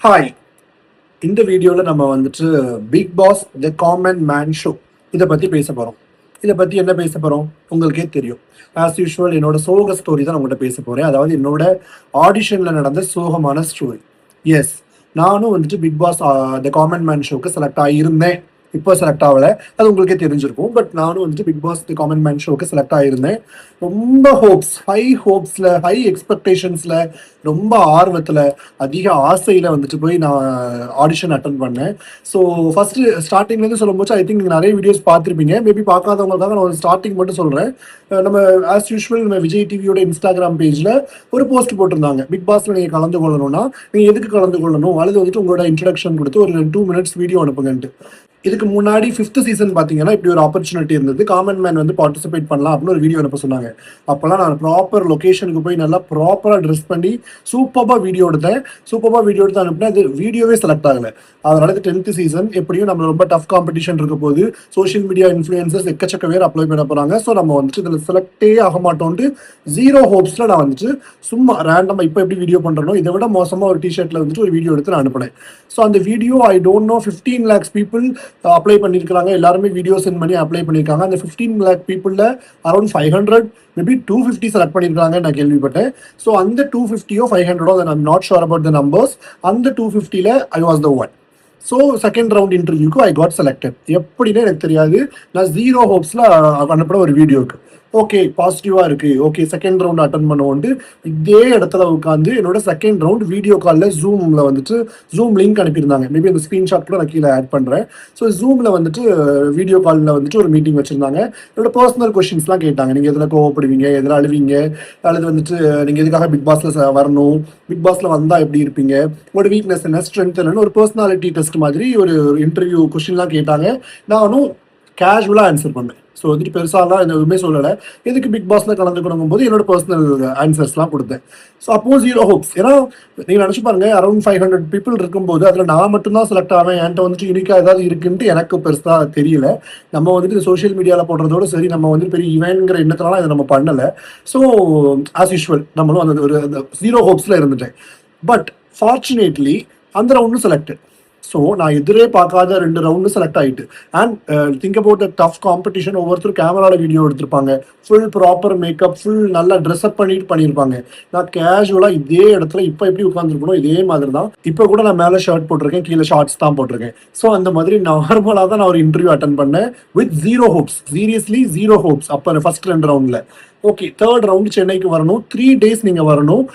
Hi. இந்த வீடியோவில் நம்ம வந்துட்டு Bigg Boss the common man show இதை பற்றி பேச போகிறோம். இதை பற்றி என்ன பேச போகிறோம் உங்களுக்கே தெரியும். ஆஸ் யூஷுவல் என்னோட சோக ஸ்டோரி தான் உங்கள்கிட்ட பேச போகிறேன். அதாவது என்னோட ஆடிஷனில் நடந்த சோகமான ஸ்டோரி. எஸ், நானும் வந்துட்டு Bigg Boss the common man ஷோக்கு செலக்ட் ஆகியிருந்தேன். இப்போ செலக்ட் ஆகலை, அது உங்களுக்கே தெரிஞ்சிருக்கும். பட் நானும் வந்துட்டு Bigg Boss the common man ஷோக்கு செலக்ட் ஆகியிருந்தேன். ரொம்ப ஹோப்ஸில் ஹை எக்ஸ்பெக்டேஷன்ஸில் ரொம்ப ஆர்வத்தில் அதிக ஆசையில் வந்துட்டு போய் நான் ஆடிஷன் அட்டன் பண்ணேன். ஸோ ஃபஸ்ட்டு ஸ்டார்டிங்லேருந்து சொல்லும்போது ஐ திங்க் நீங்கள் நிறைய வீடியோஸ் பார்த்துருப்பீங்க. மேபி பார்க்காதவங்களுக்காக நான் ஒரு ஸ்டார்டிங் மட்டும் சொல்கிறேன். நம்ம ஆஸ் யூஷுவல் நம்ம விஜய் டிவியோட இன்ஸ்டாகிராம் பேஜில் ஒரு போஸ்ட் போட்டிருந்தாங்க. பிக் பாஸில் நீங்கள் கலந்து கொள்ளணும்னா நீங்கள் எதுக்கு கலந்து கொள்ளணும், அல்லது வந்துட்டு உங்களோட இன்ட்ரடக்ஷன் கொடுத்து ஒரு 2 minutes வீடியோ அனுப்புங்கன்ட்டு. இதுக்கு முன்னாடி 5th சீசன் பார்த்தீங்கன்னா இப்படி ஒரு ஆப்பர்ச்சுனிட்டி இருந்தது. காமன் மேன் வந்து பார்ட்டிசிபேட் பண்ணலாம் அப்படின்னு ஒரு வீடியோ அனுப்ப சொன்னாங்க. அப்போல்லாம் நான் ப்ராப்பர் லொக்கேஷனுக்கு போய் நல்லா ப்ராப்பராக ட்ரெஸ் பண்ணி சூப்பராக வீடியோ எடுத்து அனுப்பினேன். அது வீடியோவே செலக்ட் ஆகலை. அதனால 10th சீசன் எப்படியும் நம்ம ரொம்ப டஃப் காம்படிஷன் இருக்க போது சோஷியல் மீடியா இன்ஃப்ளூயன்சர்ஸ் எக்கச்சக்க பேர் அப்ளை பண்ண போகிறாங்க. ஸோ நம்ம வந்துட்டு இதில் செலக்டே ஆக மாட்டோன்ட்டு 0 ஹோப்ஸில் நான் வந்துட்டு சும்மா ரேண்டமாக இப்போ எப்படி வீடியோ பண்ணுறனோ இதை விட மோசமாக ஒரு டிஷர்ட்டில் வந்துட்டு ஒரு வீடியோ எடுத்து நான் அனுப்பினேன். ஸோ அந்த video I don't know 15 lakhs people apply பண்ணியிருக்காங்க. எல்லாருமே வீடியோ சென்ட் பண்ணி அப்ளை பண்ணியிருக்காங்க. அந்த 15 lakh பீப்புளில் அரௌண்ட் 500 மேபி 250 செலக்ட் பண்ணியிருக்காங்க நான் கேள்விப்பட்டேன். ஸோ அந்த 250 500 I'm not sure about the numbers. அந்த 250ல் I was the one. So second round இன்டர்வியூக்கு ஐ காட் செலக்டட். எப்படின்னு எனக்கு தெரியாது. நான் 0 ஹோப்ஸில் அனுப்பின ஒரு வீடியோக்கு ஓகே பாசிட்டிவாக இருக்குது, ஓகே செகண்ட் ரவுண்ட் அட்டன் பண்ணுவோன்ட்டு இதே இடத்துல உட்காந்து என்னோட செகண்ட் ரவுண்ட் வீடியோ காலில் ஜூமில் வந்துட்டு ஜூம் லிங்க் அனுப்பியிருந்தாங்க. மேபி அந்த ஸ்க்ரீன்ஷாட் கூட நான் கீழே ஆட் பண்ணுறேன். ஸோ ஜூமில் வந்துட்டு வீடியோ காலில் வந்துட்டு ஒரு மீட்டிங் வச்சுருந்தாங்க. என்னோட பர்சனல் கொஷின்ஸ்லாம் கேட்டாங்க. நீங்கள் எதில் கோவப்படுவீங்க, எதில் அழுவீங்க, அல்லது வந்துட்டு நீங்கள் எதுக்காக பிக் பாஸில் வரணும், பிக் பாஸில் வந்தால் எப்படி இருப்பீங்க, உங்களோட வீக்னஸ் என்ன, ஸ்ட்ரென்த் என்னன்னு ஒரு பர்சனாலிட்டி டெஸ்ட் மாதிரி ஒரு இன்டர்வியூ கொஷின்லாம் கேட்டாங்க. நானும் கேஷுவலாக ஆன்சர் பண்ணேன். ஸோ வந்துட்டு பெருசாலாம் எதுவுமே சொல்லலை. எதுக்கு பிக் பாஸில் கலந்துக்கணும் போது என்னோட பர்சனல் ஆன்சர்ஸ்லாம் கொடுத்தேன். ஸோ அப்போ 0 ஹோப்ஸ். ஏன்னா நீங்கள் நினச்சி பாருங்க, அரௌண்ட் 500 people இருக்கும்போது அதில் நான் மட்டும்தான் செலக்ட் ஆவேன், என்கிட்ட வந்துட்டு யூனிக்காக ஏதாவது இருக்குன்ட்டு எனக்கு பெருசாக தெரியல. நம்ம வந்துட்டு சோஷியல் மீடியாவில் போடுறதோட சரி, நம்ம வந்துட்டு பெரிய ஈவென்ட்ங்கிற எண்ணத்தினால இதை நம்ம பண்ணலை. ஸோ ஆஸ் யூஷுவல் நம்மளும் அந்த ஒரு 0 ஹோப்ஸில் இருந்துட்டேன். பட் ஃபார்ச்சுனேட்லி அந்த ரவுண்டும் செலக்டட். ஸோ நான் எதிரே பார்க்காத 2 ரவுண்டு செலக்ட் ஆகிட்டு. And think about the tough competition. ஒவ்வொருத்தரும் கேமராவில் வீடியோ எடுத்திருப்பாங்க, ஃபுல் ப்ராப்பர் மேக்கப், ஃபுல் நல்லா ட்ரெஸ்அப் பண்ணியிருப்பாங்க. நான் கேஷுவலாக இதே இடத்துல இப்போ எப்படி உட்காந்துருக்கணும் இதே மாதிரி தான். இப்போ கூட நான் மேலே ஷர்ட் போட்டிருக்கேன், கீழே ஷார்ட்ஸ் தான் போட்டிருக்கேன். ஸோ அந்த மாதிரி நார்மலாக தான் நான் ஒரு இன்டர்வியூ அட்டன் பண்ணேன் வித் 0 ஹோப்ஸ். Seriously 0 hopes. அப்போ ஃபர்ஸ்ட் 2 ரவுண்டில் ஓகே. தேர்ட் ரவுண்டு சென்னைக்கு வரணும், 3 days நீங்கள் வரணும்.